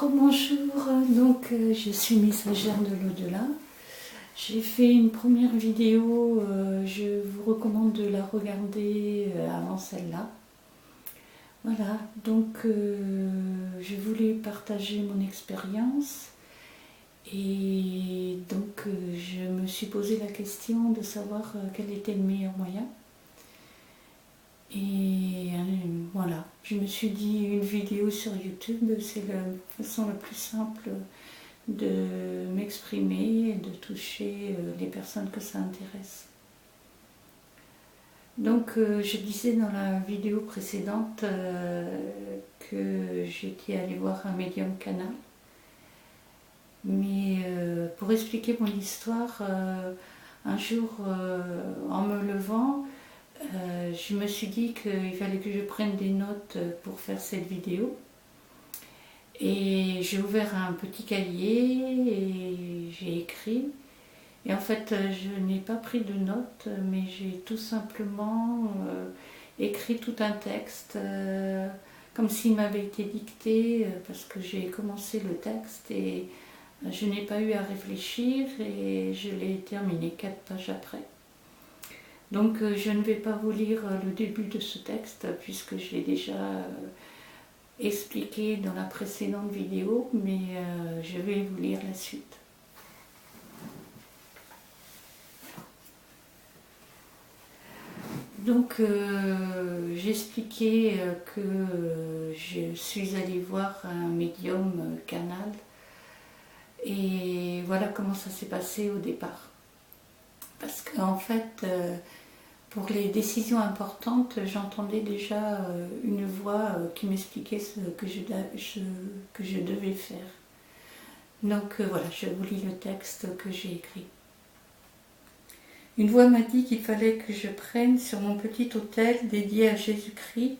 Rebonjour, je suis messagère de l'au-delà. J'ai fait une première vidéo, je vous recommande de la regarder avant celle-là. Voilà, je voulais partager mon expérience et je me suis posé la question de savoir quel était le meilleur moyen. Et voilà, je me suis dit une vidéo sur YouTube, c'est la façon la plus simple de m'exprimer et de toucher les personnes que ça intéresse. Je disais dans la vidéo précédente que j'étais allée voir un médium canal. Mais pour expliquer mon histoire, un jour en me levant, je me suis dit qu'il fallait que je prenne des notes pour faire cette vidéo. Et j'ai ouvert un petit cahier et j'ai écrit. Et en fait, je n'ai pas pris de notes, mais j'ai tout simplement écrit tout un texte, comme s'il m'avait été dicté, parce que j'ai commencé le texte et je n'ai pas eu à réfléchir et je l'ai terminé 4 pages après. Donc je ne vais pas vous lire le début de ce texte, puisque je l'ai déjà expliqué dans la précédente vidéo, mais je vais vous lire la suite. J'expliquais que je suis allée voir un médium canal et voilà comment ça s'est passé au départ. Parce qu'en fait, pour les décisions importantes, j'entendais déjà une voix qui m'expliquait ce que je devais faire. Voilà, je vous lis le texte que j'ai écrit. Une voix m'a dit qu'il fallait que je prenne sur mon petit autel dédié à Jésus-Christ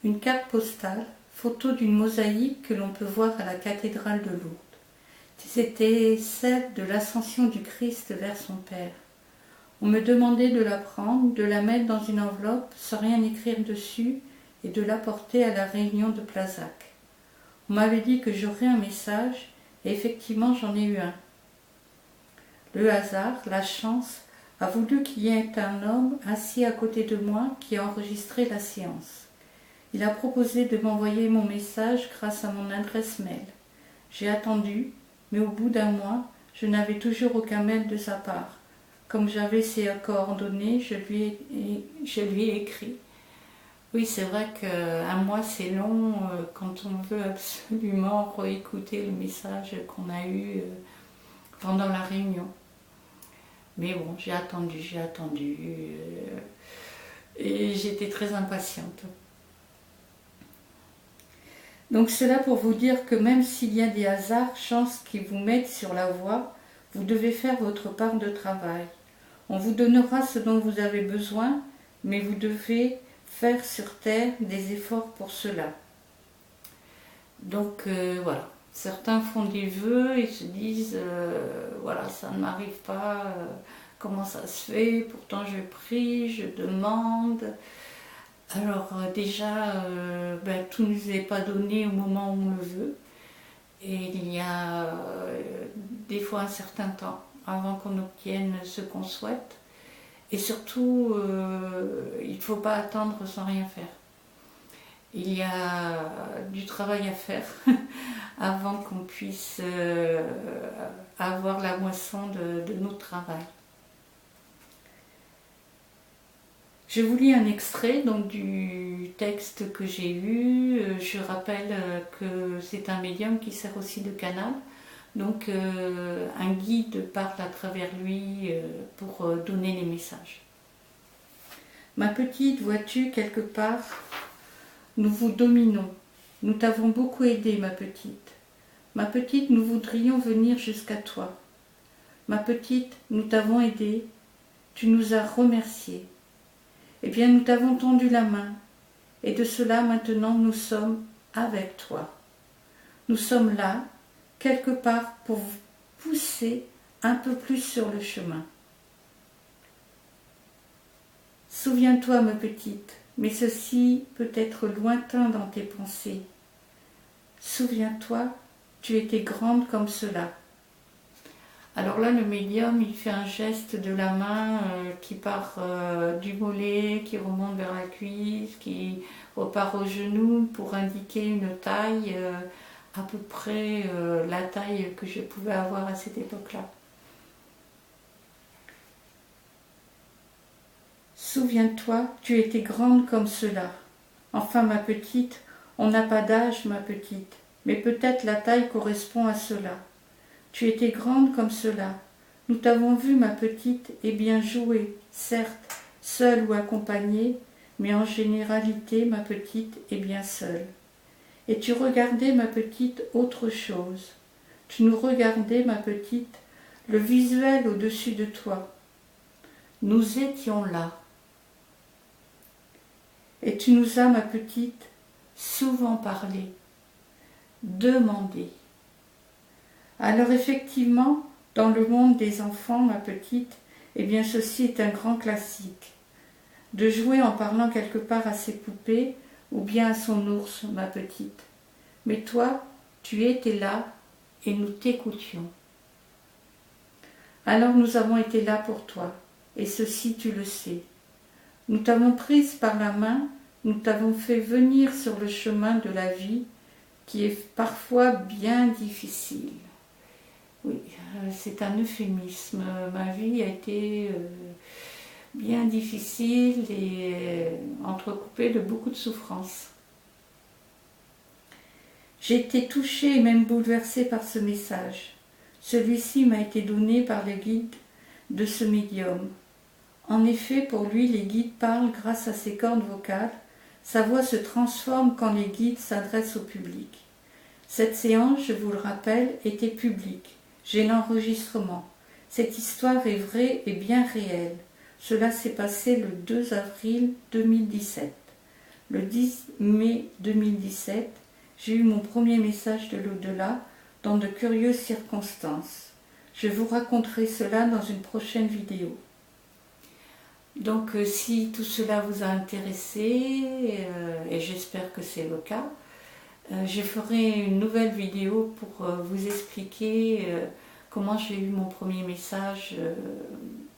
une carte postale, photo d'une mosaïque que l'on peut voir à la cathédrale de Lourdes. C'était celle de l'ascension du Christ vers son Père. On me demandait de la prendre, de la mettre dans une enveloppe sans rien écrire dessus et de la porter à la réunion de Plazac. On m'avait dit que j'aurais un message et effectivement j'en ai eu un. Le hasard, la chance, a voulu qu'il y ait un homme assis à côté de moi qui a enregistré la séance. Il a proposé de m'envoyer mon message grâce à mon adresse mail. J'ai attendu, mais au bout d'un mois, je n'avais toujours aucun mail de sa part. Comme j'avais ses coordonnées, je lui ai écrit. Oui, c'est vrai qu'un mois c'est long quand on veut absolument réécouter le message qu'on a eu pendant la réunion. Mais bon, j'ai attendu et j'étais très impatiente. Donc cela pour vous dire que même s'il y a des hasards, chances qui vous mettent sur la voie, vous devez faire votre part de travail. On vous donnera ce dont vous avez besoin, mais vous devez faire sur terre des efforts pour cela. Voilà. Certains font des vœux et se disent voilà, ça ne m'arrive pas, comment ça se fait, pourtant je prie, je demande. Alors déjà, tout ne nous est pas donné au moment où on le veut. Et il y a des fois un certain temps avant qu'on obtienne ce qu'on souhaite. Et surtout, il ne faut pas attendre sans rien faire. Il y a du travail à faire avant qu'on puisse avoir la moisson de notre travail. Je vous lis un extrait du texte que j'ai eu. Je rappelle que c'est un médium qui sert aussi de canal. Un guide parle à travers lui pour donner les messages. Ma petite, vois-tu, quelque part, nous vous dominons. Nous t'avons beaucoup aidé, ma petite. Ma petite, nous voudrions venir jusqu'à toi. Ma petite, nous t'avons aidé. Tu nous as remerciés. Eh bien, nous t'avons tendu la main. Et de cela, maintenant, nous sommes avec toi. Nous sommes là, quelque part, pour vous pousser un peu plus sur le chemin. Souviens-toi, ma petite, mais ceci peut être lointain dans tes pensées. Souviens-toi tu étais grande comme cela. Alors là, le médium, il fait un geste de la main qui part du mollet, qui remonte vers la cuisse, qui repart au genou pour indiquer une taille, à peu près la taille que je pouvais avoir à cette époque-là. Souviens-toi, tu étais grande comme cela. Enfin, ma petite, on n'a pas d'âge, ma petite, mais peut-être la taille correspond à cela. Tu étais grande comme cela. Nous t'avons vue, ma petite, et bien jouer, certes, seule ou accompagnée, mais en généralité, ma petite, et bien seule. Et tu regardais, ma petite, autre chose. Tu nous regardais, ma petite, le visuel au-dessus de toi. Nous étions là. Et tu nous as, ma petite, souvent parlé, demandé. Alors effectivement, dans le monde des enfants, ma petite, eh bien ceci est un grand classique. De jouer en parlant quelque part à ses poupées ou bien à son ours, ma petite. Mais toi, tu étais là et nous t'écoutions. Alors nous avons été là pour toi, et ceci tu le sais. Nous t'avons prise par la main, nous t'avons fait venir sur le chemin de la vie qui est parfois bien difficile. Oui, c'est un euphémisme. Ma vie a été bien difficile et entrecoupée de beaucoup de souffrances. J'ai été touchée et même bouleversée par ce message. Celui-ci m'a été donné par le guide de ce médium. En effet, pour lui, les guides parlent grâce à ses cordes vocales. Sa voix se transforme quand les guides s'adressent au public. Cette séance, je vous le rappelle, était publique. J'ai l'enregistrement. Cette histoire est vraie et bien réelle. Cela s'est passé le 2 avril 2017. Le 10 mai 2017, j'ai eu mon premier message de l'au-delà dans de curieuses circonstances. Je vous raconterai cela dans une prochaine vidéo. Donc si tout cela vous a intéressé, et j'espère que c'est le cas, je ferai une nouvelle vidéo pour vous expliquer comment j'ai eu mon premier message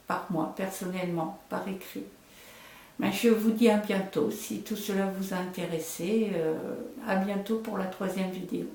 par moi, personnellement, par écrit. Mais je vous dis à bientôt, si tout cela vous a intéressé, à bientôt pour la 3e vidéo.